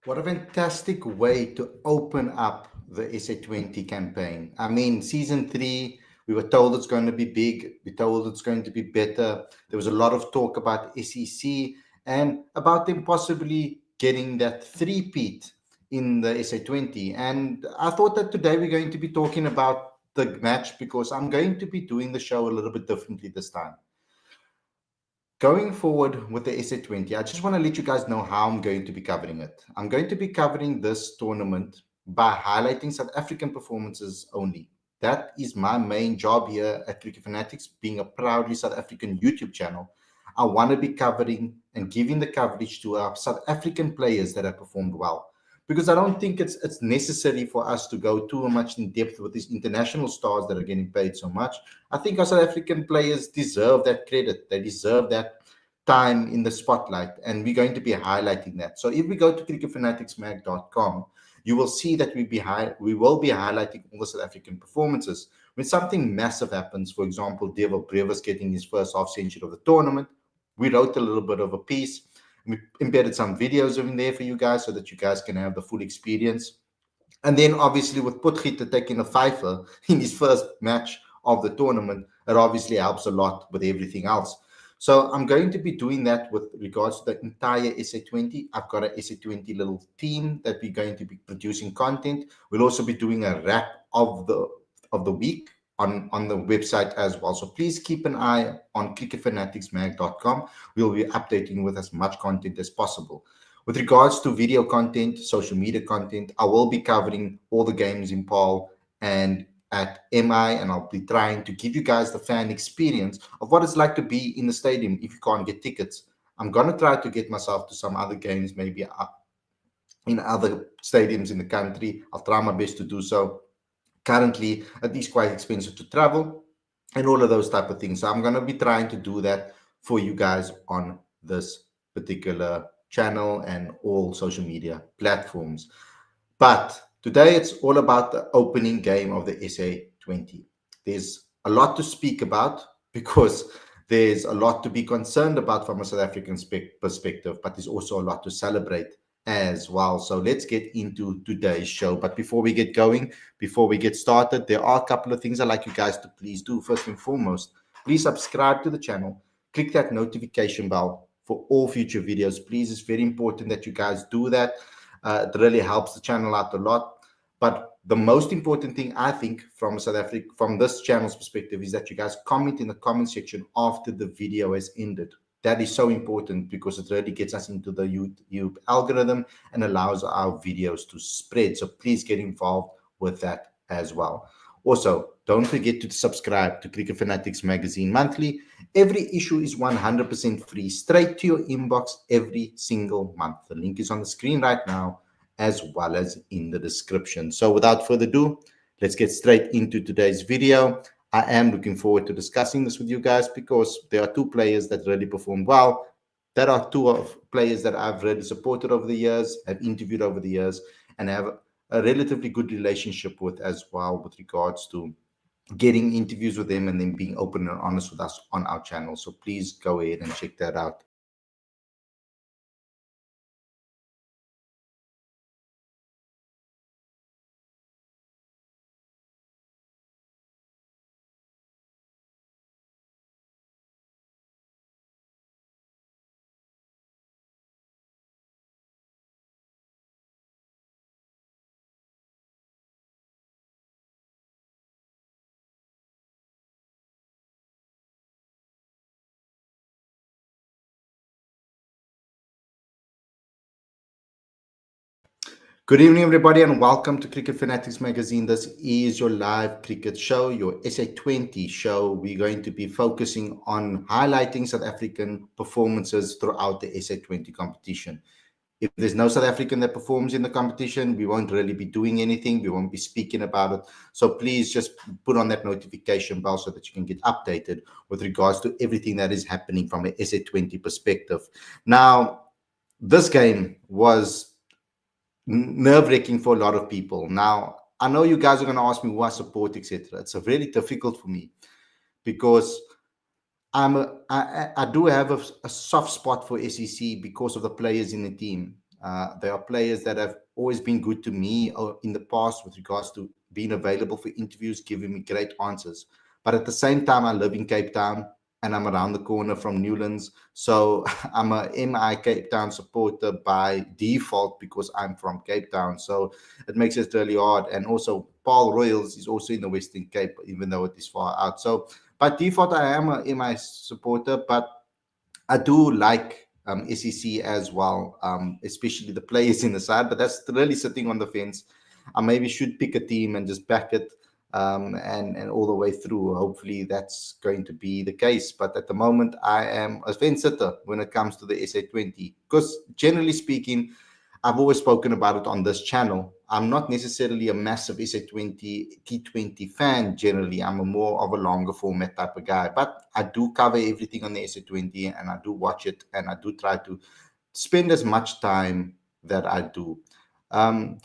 What a fantastic way to open up the SA20 campaign. I mean, season 3, we were told it's going to be big. We told it's going to be better. There was a lot of talk about SEC and about them possibly getting that three-peat in the SA20. And I thought that today we're going to be talking about the match because I'm going to be doing the show a little bit differently this time. Going forward with the SA20, I just want to let you guys know how I'm going to be covering it. I'm going to be covering this tournament by highlighting South African performances only. That is my main job here at Cricket Fanatics, being a proudly South African YouTube channel. I want to be covering and giving the coverage to our South African players that have performed well. Because I don't think it's necessary for us to go too much in depth with these international stars that are getting paid so much. I think our South African players deserve that credit. They deserve that time in the spotlight, and we're going to be highlighting that. So if we go to cricketfanaticsmag.com, you will see that we will be highlighting all the South African performances. When something massive happens, for example, Brevis getting his first half century of the tournament, we wrote a little bit of a piece. We embedded some videos in there for you guys so that you guys can have the full experience. And then obviously with Potgieter taking a fifer in his first match of the tournament, it obviously helps a lot with everything else. So I'm going to be doing that with regards to the entire SA20. I've got a SA20 little team that we're going to be producing content. We'll also be doing a wrap of the week on the website as well. So please keep an eye on cricketfanaticsmag.com. We'll be updating with as much content as possible. With regards to video content, social media content, I will be covering all the games in Paul and at MI, and I'll be trying to give you guys the fan experience of what it's like to be in the stadium if you can't get tickets. I'm going to try to get myself to some other games, maybe in other stadiums in the country. I'll try my best to do so. Currently, it is quite expensive to travel and all of those type of things. So I'm going to be trying to do that for you guys on this particular channel and all social media platforms. But today it's all about the opening game of the SA20. There's a lot to speak about because there's a lot to be concerned about from a South African perspective, but there's also a lot to celebrate as well. So let's get into today's show. But before we get going, before we get started, there are a couple of things I'd like you guys to please do. First and foremost, please subscribe to the channel. Click that notification bell for all future videos. Please, it's very important that you guys do that. It really helps the channel out a lot. But the most important thing, I think, from South Africa, from this channel's perspective, is that you guys comment in the comment section after the video has ended. That is so important because it really gets us into the YouTube algorithm and allows our videos to spread. So please get involved with that as well. Also, don't forget to subscribe to Cricket Fanatics Magazine monthly. Every issue is 100% free, straight to your inbox every single month. The link is on the screen right now, as well as in the description. So without further ado, let's get straight into today's video. I am looking forward to discussing this with you guys because there are two players that really performed well. There are two of players that I've really supported over the years, have interviewed over the years, and have a relatively good relationship with as well with regards to getting interviews with them and then being open and honest with us on our channel. So please go ahead and check that out. Good evening, everybody, and welcome to Cricket Fanatics Magazine. This is your live cricket show, your SA20 show. We're going to be focusing on highlighting South African performances throughout the SA20 competition. If there's no South African that performs in the competition, we won't really be doing anything. We won't be speaking about it. So please just put on that notification bell so that you can get updated with regards to everything that is happening from an SA20 perspective. Now, this game was nerve-wracking for a lot of people. Now, I know you guys are going to ask me who I support, etc. It's really difficult for me because I do have a soft spot for SEC because of the players in the team. There are players that have always been good to me in the past with regards to being available for interviews, giving me great answers. But at the same time, I live in Cape Town and I'm around the corner from Newlands. So I'm a MI Cape Town supporter by default because I'm from Cape Town. So it makes it really hard. And also, Paul Royals is also in the Western Cape, even though it is far out. So by default, I am a MI supporter, but I do like SEC as well, especially the players in the side, but that's really sitting on the fence. I maybe should pick a team and just back it and all the way through. Hopefully that's going to be the case. But at the moment, I am a fence sitter when it comes to the SA20 because generally speaking, I've always spoken about it on this channel. I'm not necessarily a massive SA20 T20 fan generally. I'm a more of a longer format type of guy, but I do cover everything on the SA20 and I do watch it and I do try to spend as much time that I do.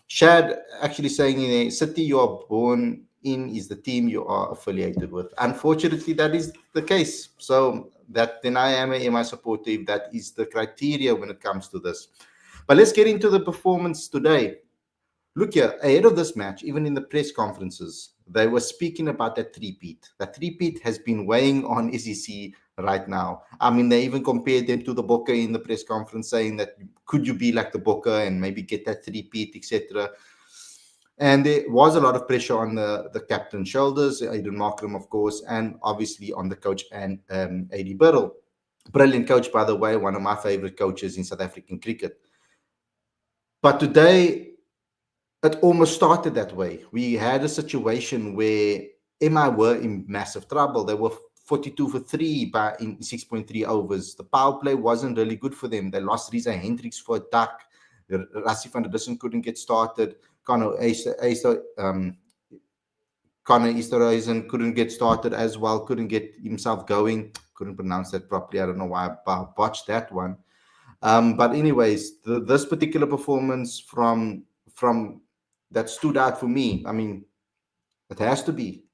Shad actually saying in a city you are born in is the team you are affiliated with. Unfortunately, that is the case. So that then I am a MI supporter if that is the criteria when it comes to this. But let's get into the performance today. Look here, ahead of this match, even in the press conferences, they were speaking about that three-peat. That three-peat has been weighing on SEC right now. I mean, they even compared them to the Bokke in the press conference, saying that could you be like the Bokke and maybe get that three-peat, etc. And there was a lot of pressure on the captain's shoulders, Aidan Markram, of course, and obviously on the coach and A.D. Burrell. Brilliant coach, by the way, one of my favorite coaches in South African cricket. But today, it almost started that way. We had a situation where MI were in massive trouble. They were 42 for 3 in 6.3 overs. The power play wasn't really good for them. They lost Reza Hendricks for a duck. Rassie van der Dussen couldn't get started. Connor Easterhuizen couldn't get started as well, couldn't get himself going. Couldn't pronounce that properly. I don't know why I botched that one. But anyways, this particular performance from that stood out for me. I mean, it has to be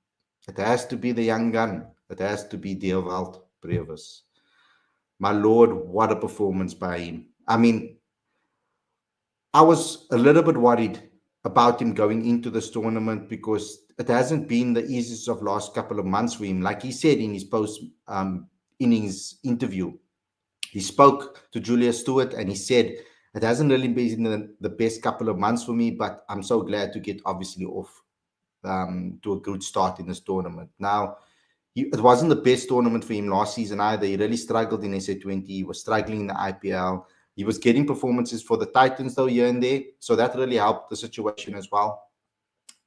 the young gun. It has to be Dewald Brevis. My Lord, what a performance by him. I mean, I was a little bit worried about him going into this tournament because it hasn't been the easiest of last couple of months for him. Like he said in his post innings interview, he spoke to Julia Stewart and he said, it hasn't really been the best couple of months for me, but I'm so glad to get obviously off to a good start in this tournament. Now, it wasn't the best tournament for him last season either. He really struggled in SA20. He was struggling in the IPL. He was getting performances for the Titans though here and there. So that really helped the situation as well.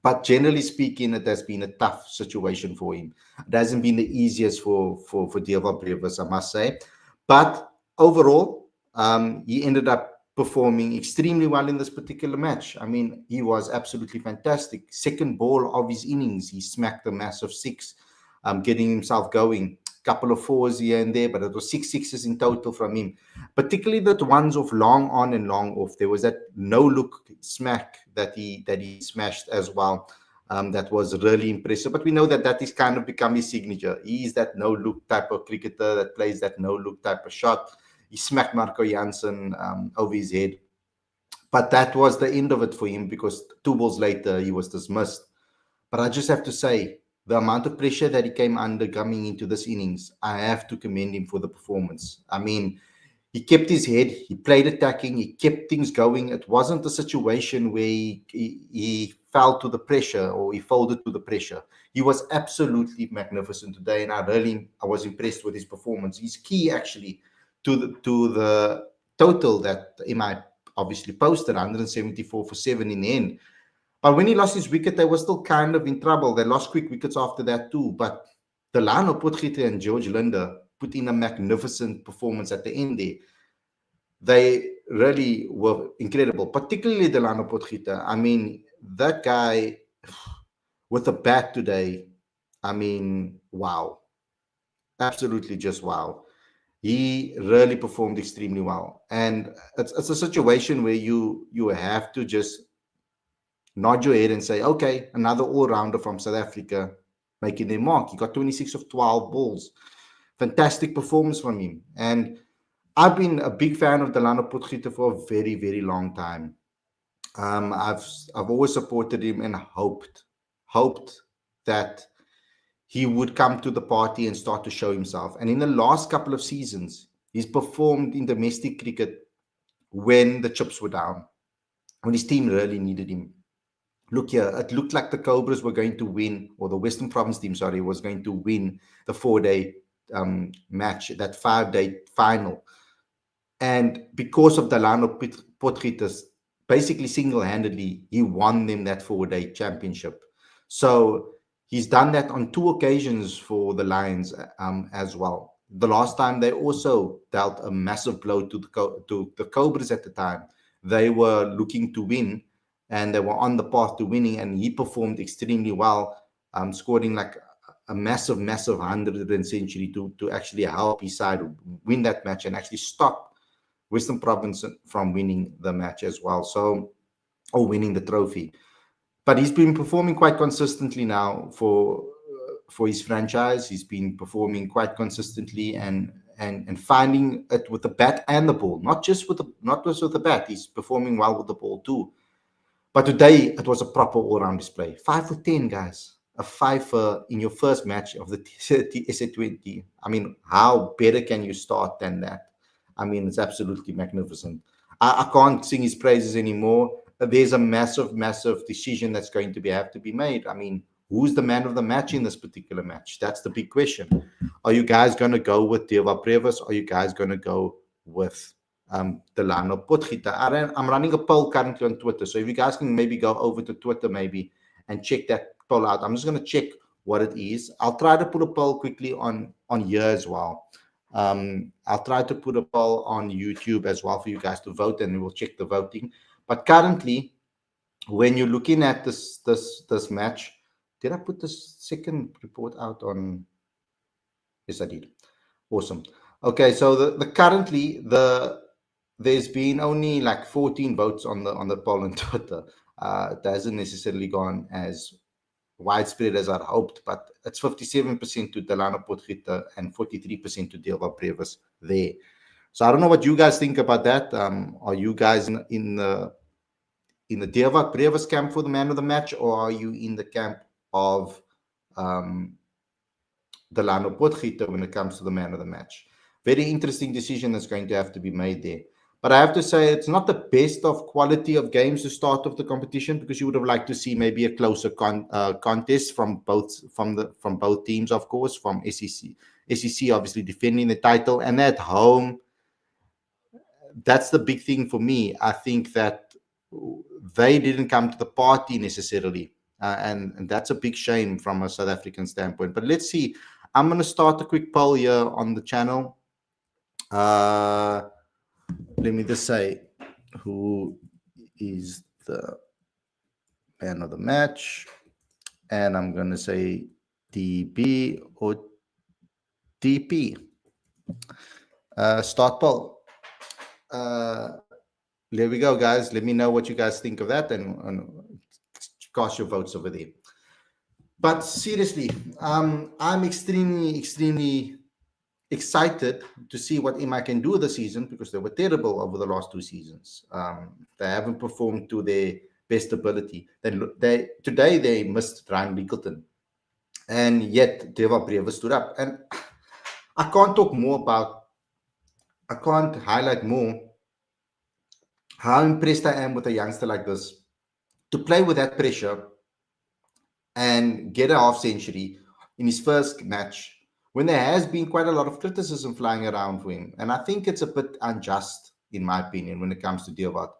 But generally speaking, it has been a tough situation for him. It hasn't been the easiest for Dewald Brevis, I must say. But overall, he ended up performing extremely well in this particular match. I mean, he was absolutely fantastic. Second ball of his innings, he smacked a massive 6, getting himself going. Couple of 4s here and there, but it was 6 6s in total from him. Particularly the ones of long on and long off. There was that no-look smack that he smashed as well. That was really impressive. But we know that is kind of become his signature. He is that no-look type of cricketer that plays that no-look type of shot. He smacked Marco Jansen over his head. But that was the end of it for him because 2 balls later, he was dismissed. But I just have to say, the amount of pressure that he came under coming into this innings, I have to commend him for the performance. I mean, he kept his head, he played attacking, he kept things going. It wasn't a situation where he fell to the pressure or he folded to the pressure. He was absolutely magnificent today, and I was impressed with his performance. He's key actually to the total that MI obviously posted, 174 for 7 in the end. But when he lost his wicket, they were still kind of in trouble. They lost quick wickets after that too. But Delano Potgieter and George Linder put in a magnificent performance at the end there. They really were incredible, particularly Delano Potgieter. I mean, that guy with the bat today, I mean, wow. Absolutely just wow. He really performed extremely well. And it's a situation where you have to just nod your head and say, okay, another all-rounder from South Africa making their mark. He got 26 of 12 balls. Fantastic performance from him. And I've been a big fan of Delano Potgieter for a very, very long time. I've always supported him and hoped that he would come to the party and start to show himself. And in the last couple of seasons, he's performed in domestic cricket when the chips were down, when his team really needed him. Look here, it looked like the Cobras were going to win, or the Western Province team, sorry, was going to win the 4-day match, that 5-day final. And because of Delano Potgieter's, basically single-handedly, he won them that 4-day championship. So he's done that on 2 occasions for the Lions as well. The last time they also dealt a massive blow to the Cobras at the time. They were looking to win, and they were on the path to winning, and he performed extremely well, scoring like a massive 100 century to actually help his side win that match and actually stop Western Province from winning the match as well, or winning the trophy. But he's been performing quite consistently now for his franchise. He's been performing quite consistently and finding it with the bat and the ball, not just with the bat. He's performing well with the ball too. But today it was a proper all-round display. 5 for 10, guys. A 5 in your first match of the SA20. I mean, how better can you start than that? I mean, it's absolutely magnificent. I can't sing his praises anymore. There's a massive decision that's going to have to be made. I mean, who's the man of the match in this particular match? That's the big question. Are you guys going to go with Brevis? Are you guys going to go with Delano Potgieter? I'm running a poll currently on Twitter. So if you guys can maybe go over to Twitter maybe and check that poll out. I'm just going to check what it is. I'll try to put a poll quickly on here as well. I'll try to put a poll on YouTube as well for you guys to vote, and we'll check the voting. But currently, when you're looking at this match, did I put the second report out on? Yes, I did. Awesome. Okay, so there's been only like 14 votes on the poll on Twitter. It hasn't necessarily gone as widespread as I'd hoped, but it's 57% to Delano Potgieter and 43% to Brevis there. So I don't know what you guys think about that. Are you guys in the Brevis camp for the man of the match, or are you in the camp of Delano Potgieter when it comes to the man of the match? Very interesting decision that's going to have to be made there. But I have to say, it's not the best of quality of games to start off the competition, because you would have liked to see maybe a closer contest from both teams, of course, from SEC obviously defending the title, and at home. That's the big thing for me. I think that they didn't come to the party necessarily, and that's a big shame from a South African standpoint. But let's see. I'm going to start a quick poll here on the channel. Let me just say, who is the man of the match? And I'm going to say DB or DP. Start poll. There we go, guys. Let me know what you guys think of that, and cast your votes over there. But seriously, I'm extremely excited to see what MI can do this season, because they were terrible over the last 2 seasons. They haven't performed to their best ability. Today they missed Ryan Littleton, and yet Brevis stood up. And I can't highlight more how impressed I am with a youngster like this, to play with that pressure and get a half century in his first match, when there has been quite a lot of criticism flying around for him. And I think it's a bit unjust, in my opinion, when it comes to Deelwat.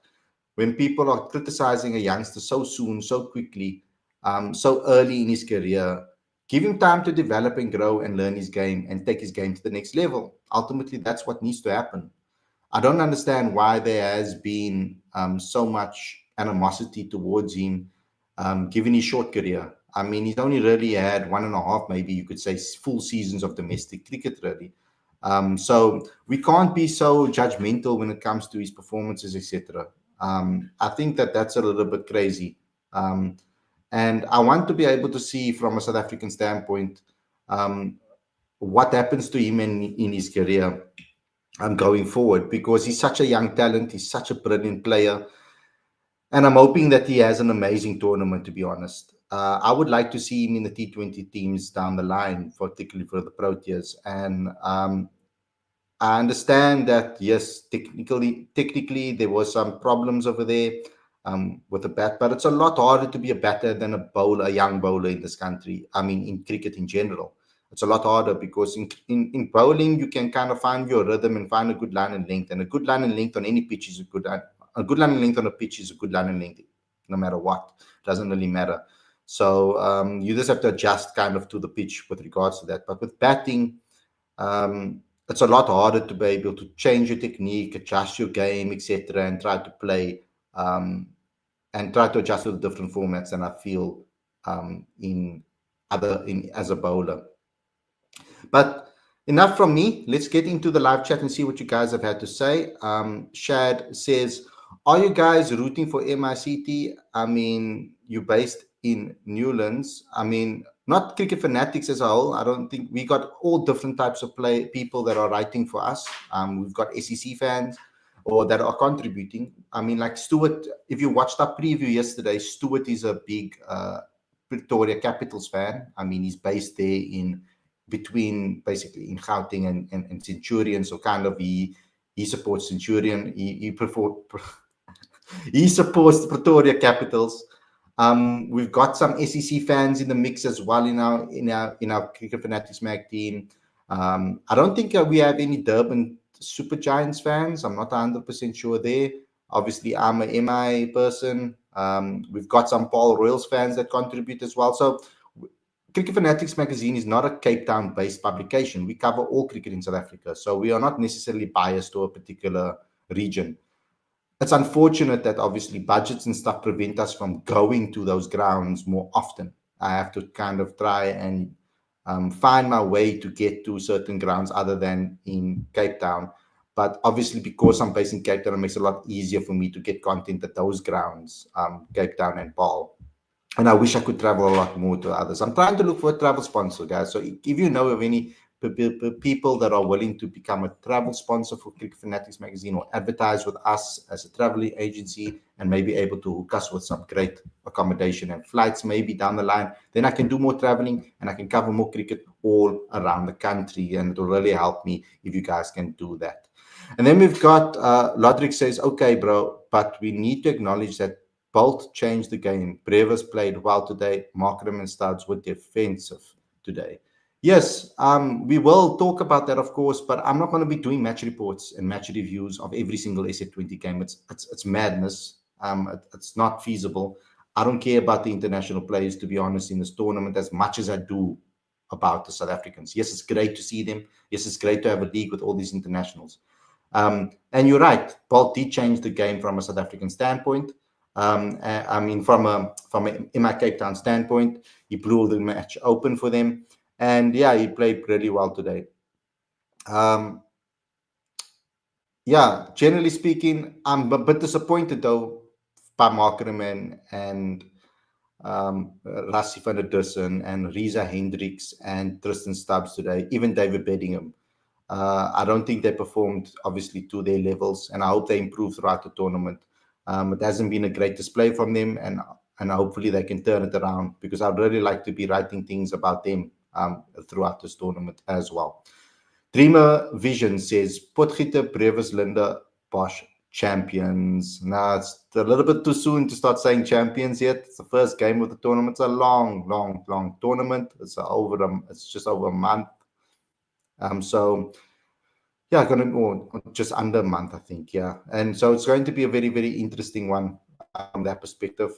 When people are criticizing a youngster so soon, so quickly, so early in his career, give him time to develop and grow and learn his game and take his game to the next level. Ultimately, that's what needs to happen. I don't understand why there has been so much animosity towards him, given his short career. I mean, he's only really had 1.5, maybe you could say, full seasons of domestic cricket, really. So we can't be so judgmental when it comes to his performances, etc. I think that's a little bit crazy. And I want to be able to see, from a South African standpoint, what happens to him in his career. going forward, because he's such a young talent. He's such a brilliant player. And I'm hoping that he has an amazing tournament, to be honest. I would like to see him in the T20 teams down the line, particularly for the Proteas. And I understand that, yes, technically there was some problems over there with the bat, but it's a lot harder to be a batter than a bowler, a young bowler in this country. I mean, in cricket in general, it's a lot harder because in bowling you can kind of find your rhythm and find a good line and length, and a good line and length on any pitch is a good line and length on a pitch is a good line and length, no matter what. It doesn't really matter. So you just have to adjust kind of to the pitch with regards to that. But with batting, it's a lot harder to be able to change your technique, adjust your game, etc., and try to play and try to adjust to the different formats. And I feel in as a bowler. But enough from me. Let's get into the live chat and see what you guys have had to say. Shad says, "Are you guys rooting for MICT? I mean, you're based in Newlands. I mean, not cricket fanatics as a whole. I don't think we got all different types of people that are writing for us. We've got SEC fans or that are contributing. I mean, like Stuart, if you watched our preview yesterday, Stuart is a big Pretoria Capitals fan. I mean, he's based there in between basically in Gauteng and Centurion. So kind of he supports Centurion. He supports the Pretoria Capitals. We've got some SEC fans in the mix as well in our Cricket Fanatics Mag team. I don't think we have any Durban Super Giants fans. I'm not 100% sure there. Obviously, I'm a MI person. We've got some Paul Royals fans that contribute as well. So Cricket Fanatics magazine is not a Cape Town-based publication. We cover all cricket in South Africa. So we are not necessarily biased to a particular region. It's unfortunate that obviously budgets and stuff prevent us from going to those grounds more often. I have to kind of try and find my way to get to certain grounds other than in Cape Town. But obviously, because I'm based in Cape Town, it makes it a lot easier for me to get content at those grounds, Cape Town and Paarl. And I wish I could travel a lot more to others. I'm trying to look for a travel sponsor, guys. So if you know of any people that are willing to become a travel sponsor for Cricket Fanatics magazine or advertise with us as a traveling agency and maybe able to hook us with some great accommodation and flights maybe down the line, then I can do more traveling and I can cover more cricket all around the country. And it'll really help me if you guys can do that. And then we've got Lodrick says, okay, bro, but we need to acknowledge that Bolt changed the game. Brevis played well today. Markram and Studs were defensive today. Yes, we will talk about that, of course, but I'm not going to be doing match reports and match reviews of every single SA20 game. It's madness. It's not feasible. I don't care about the international players, to be honest, in this tournament as much as I do about the South Africans. Yes, it's great to see them. Yes, it's great to have a league with all these internationals. And you're right. Bolt did change the game from a South African standpoint. I mean, from a MI Cape Town standpoint, he blew the match open for them. And yeah, he played really well today. Yeah, generally speaking, I'm a bit disappointed though by Markram and Rassie van der Dussen and Reza Hendricks and Tristan Stubbs today, even David Bedingham. I don't think they performed obviously to their levels, and I hope they improve throughout the tournament. It hasn't been a great display from them, and hopefully they can turn it around because I'd really like to be writing things about them throughout this tournament as well. Dreamer Vision says, Potgieter, Brevis, Linda, Bosch, champions. Now, it's a little bit too soon to start saying champions yet. It's the first game of the tournament. It's a long tournament. It's just over a month. So yeah, just under a month, I think. Yeah, and so it's going to be a very, very interesting one from that perspective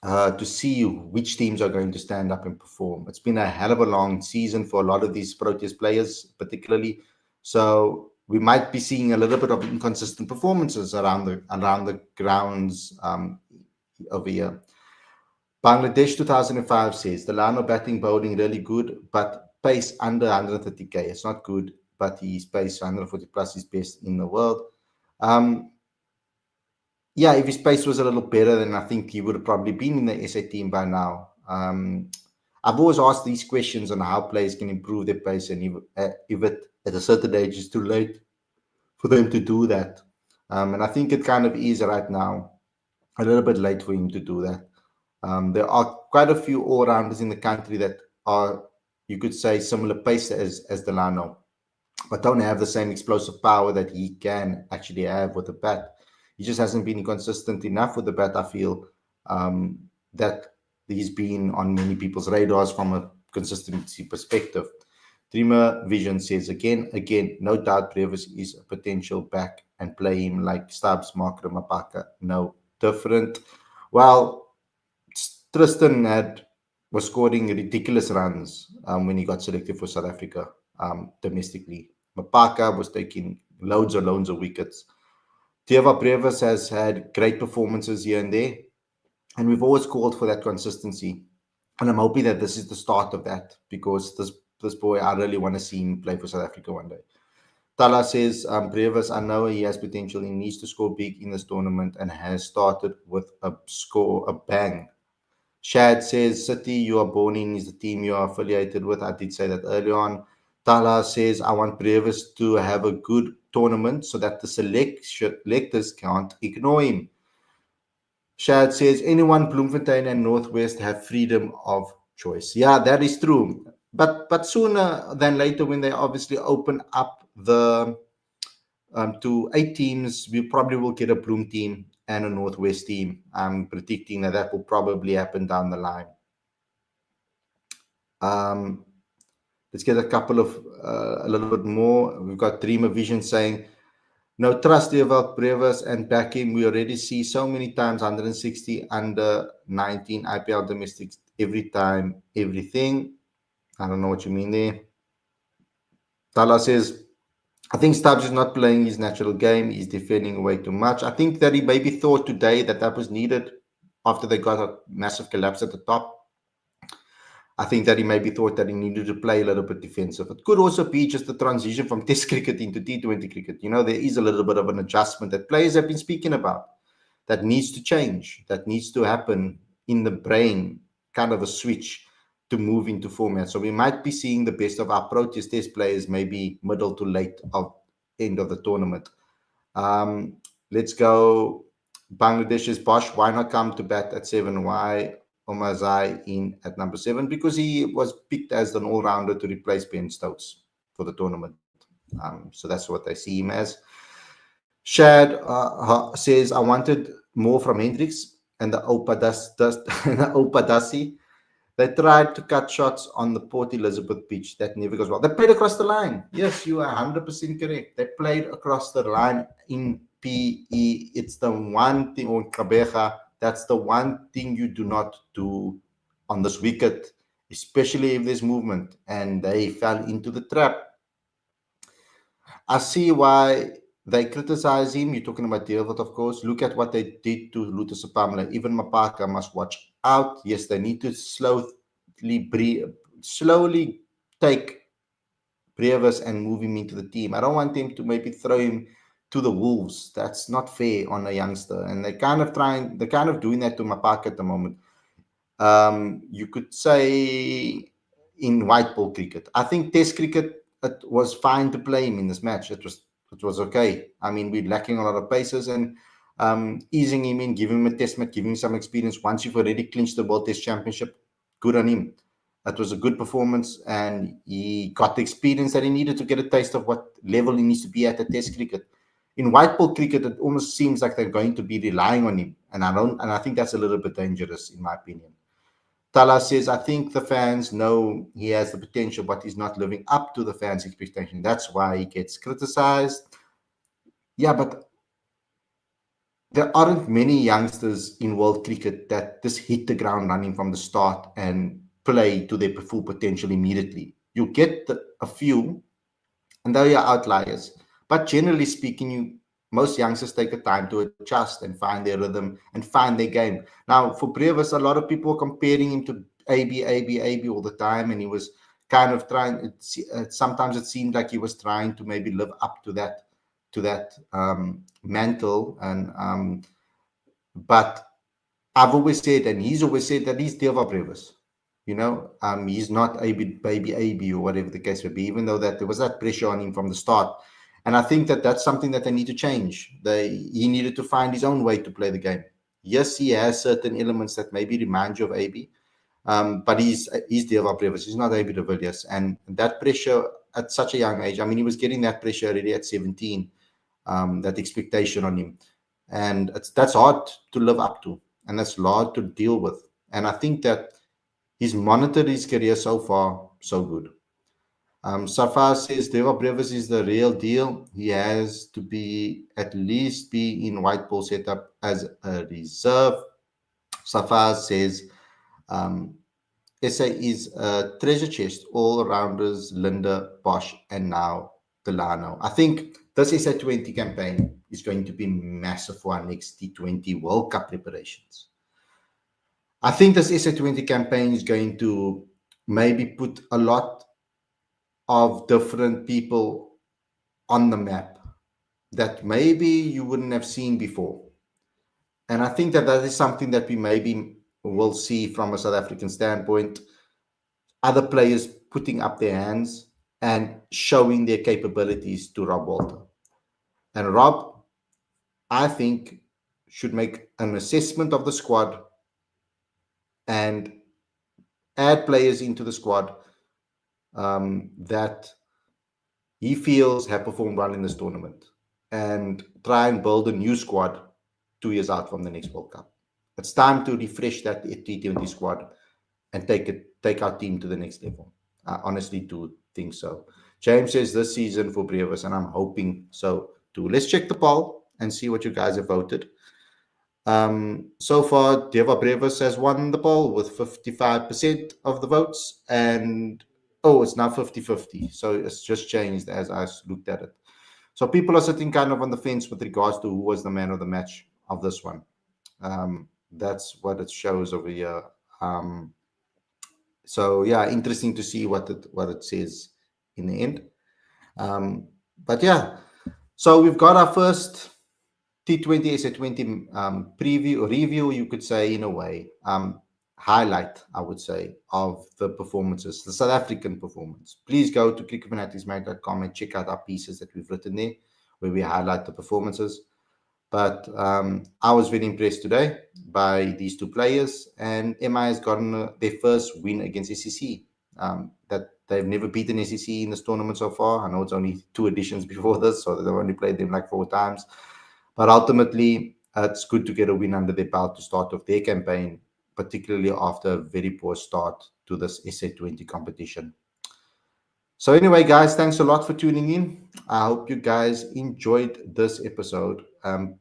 to see which teams are going to stand up and perform. It's been a hell of a long season for a lot of these Proteas players, particularly. So we might be seeing a little bit of inconsistent performances around the grounds over here. Bangladesh 2005 says the line of batting bowling really good, but pace under 130k. It's not good, but his pace 140 plus is best in the world. Yeah, if his pace was a little better, then I think he would have probably been in the SA team by now. I've always asked these questions on how players can improve their pace, and if it at a certain age is too late. for them to do that. And I think it kind of is right now a little bit late for him to do that. There are quite a few all-rounders in the country that are, you could say, similar pace as Delano, but don't have the same explosive power that he can actually have with the bat. He just hasn't been consistent enough with the bat, I feel, that he's been on many people's radars from a consistency perspective. Dreamer Vision says again, no doubt Brevis is a potential back and play him like Stubbs, Marker, Mapaka. No different. Well, Tristan was scoring ridiculous runs when he got selected for South Africa domestically. Mapaka was taking loads and loads of wickets. Teva Brevis has had great performances here and there, and we've always called for that consistency. And I'm hoping that this is the start of that, because this boy, I really want to see him play for South Africa one day. Tala says, Brevis, I know he has potential. He needs to score big in this tournament and has started with a bang. Shad says, City, you are born in, is the team you are affiliated with. I did say that earlier on. Tala says, I want Brevis to have a good tournament so that the selectors can't ignore him. Shad says, anyone, Bloemfontein and Northwest have freedom of choice. Yeah, that is true. But sooner than later, when they obviously open up the to 8 teams, we probably will get a Bloem team and a Northwest team. I'm predicting that will probably happen down the line. Let's get a couple of a little bit more. We've got Dreamer Vision saying, no trust about Brevis and backing. We already see so many times 160 under 19 IPL domestics every time, everything. I don't know what you mean there. Tala says, I think Stubbs is not playing his natural game. He's defending way too much. I think that he maybe thought today that was needed after they got a massive collapse at the top. I think that he maybe thought that he needed to play a little bit defensive. It could also be just the transition from Test cricket into T20 cricket. You know, there is a little bit of an adjustment that players have been speaking about that needs to change, that needs to happen in the brain, kind of a switch to move into format. So we might be seeing the best of our Proteas Test players maybe middle to late of end of the tournament. Let's go. Bangladesh's Bosch. Why not come to bat at 7? Why Omazai in at number 7? Because he was picked as an all-rounder to replace Ben Stokes for the tournament. So that's what I see him as. Shad says, I wanted more from Hendricks and the Opadasi. They tried to cut shots on the Port Elizabeth pitch. That never goes well. They played across the line. Yes, you are 100% correct. They played across the line in PE. It's the one thing, or Kabeja, that's the one thing you do not do on this wicket, especially if there's movement. And they fell into the trap. I see why they criticize him. You're talking about Deelwood, of course. Look at what they did to Lutus Pamela. Even Mapaka must watch out. Yes, they need to slowly take Brevis and move him into the team. I don't want them to maybe throw him to the wolves. That's not fair on a youngster. And they're kind of doing that to Mapaka at the moment. You could say in white ball cricket. I think Test cricket, it was fine to play him in this match. It was okay. I mean, we're lacking a lot of paces, and easing him in, giving him a test match, giving him some experience. Once you've already clinched the World Test Championship, good on him. That was a good performance, and he got the experience that he needed to get a taste of what level he needs to be at Test cricket. In white ball cricket, it almost seems like they're going to be relying on him, and I think that's a little bit dangerous, in my opinion. Tala says, I think the fans know he has the potential, but he's not living up to the fans' expectation. That's why he gets criticized. Yeah, but there aren't many youngsters in world cricket that just hit the ground running from the start and play to their full potential immediately. You get a few, and they are outliers. But generally speaking, most youngsters take the time to adjust and find their rhythm and find their game. Now, for Brevis, a lot of people are comparing him to AB all the time, and he was kind of trying. Sometimes it seemed like he was trying to maybe live up to that mantle. And but I've always said, and he's always said, that he's Deva Brevis. You know, he's not baby AB or whatever the case may be. Even though that there was that pressure on him from the start. And I think that that's something that they need to change. He needed to find his own way to play the game. Yes, he has certain elements that maybe remind you of AB, but he's Deva Brevis. He's not AB de Villiers. And that pressure at such a young age, I mean, he was getting that pressure already at 17, that expectation on him. And that's hard to live up to, and that's hard to deal with. And I think that he's monitored his career so far so good. Safar says Deva Brevis is the real deal. He has to be at least be in white ball setup as a reserve. Safar says SA is a treasure chest, all rounders, Linda, Bosch, and now Delano. I think this SA20 campaign is going to be massive for our next T20 World Cup preparations. I think this SA20 campaign is going to maybe put a lot of different people on the map that maybe you wouldn't have seen before. And I think that that is something that we maybe will see from a South African standpoint. Other players putting up their hands and showing their capabilities to Rob Walter. And Rob, I think, should make an assessment of the squad and add players into the squad that he feels have performed well in this tournament, and try and build a new squad 2 years out from the next World Cup. It's time to refresh that T20 squad and take our team to the next level. I honestly do think so. James says this season for Brevis, and I'm hoping so too. Let's check the poll and see what you guys have voted. So far, Deva Brevis has won the poll with 55% of the votes, and it's now 50-50. So it's just changed as I looked at it. So people are sitting kind of on the fence with regards to who was the man of the match of this one. That's what it shows over here. So yeah, interesting to see what it says in the end. But yeah, so we've got our first T20 SA20 preview or review, you could say, in a way, highlight, I would say, of the performances, the South African performance. Please go to cricketfanaticsmag.com and check out our pieces that we've written there, where we highlight the performances. But I was very impressed today by these two players, and MI has gotten their first win against SEC. That they've never beaten SEC in this tournament so far. I know it's only 2 editions before this, so they've only played them like 4 times. But ultimately, it's good to get a win under their belt to start off their campaign, particularly after a very poor start to this SA20 competition. So anyway, guys, thanks a lot for tuning in. I hope you guys enjoyed this episode.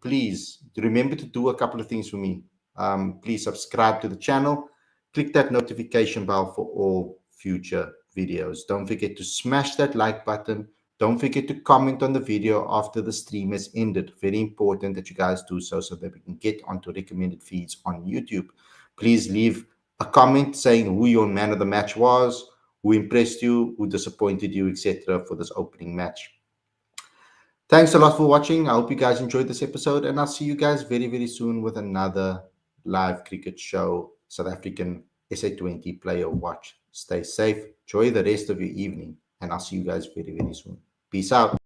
Please remember to do a couple of things for me. Please subscribe to the channel. Click that notification bell for all future videos. Don't forget to smash that like button. Don't forget to comment on the video after the stream has ended. Very important that you guys do so that we can get onto recommended feeds on YouTube. Please leave a comment saying who your man of the match was, who impressed you, who disappointed you, etc. for this opening match. Thanks a lot for watching. I hope you guys enjoyed this episode, and I'll see you guys very, very soon with another live cricket show, South African SA20 Player Watch. Stay safe. Enjoy the rest of your evening, and I'll see you guys very, very soon. Peace out.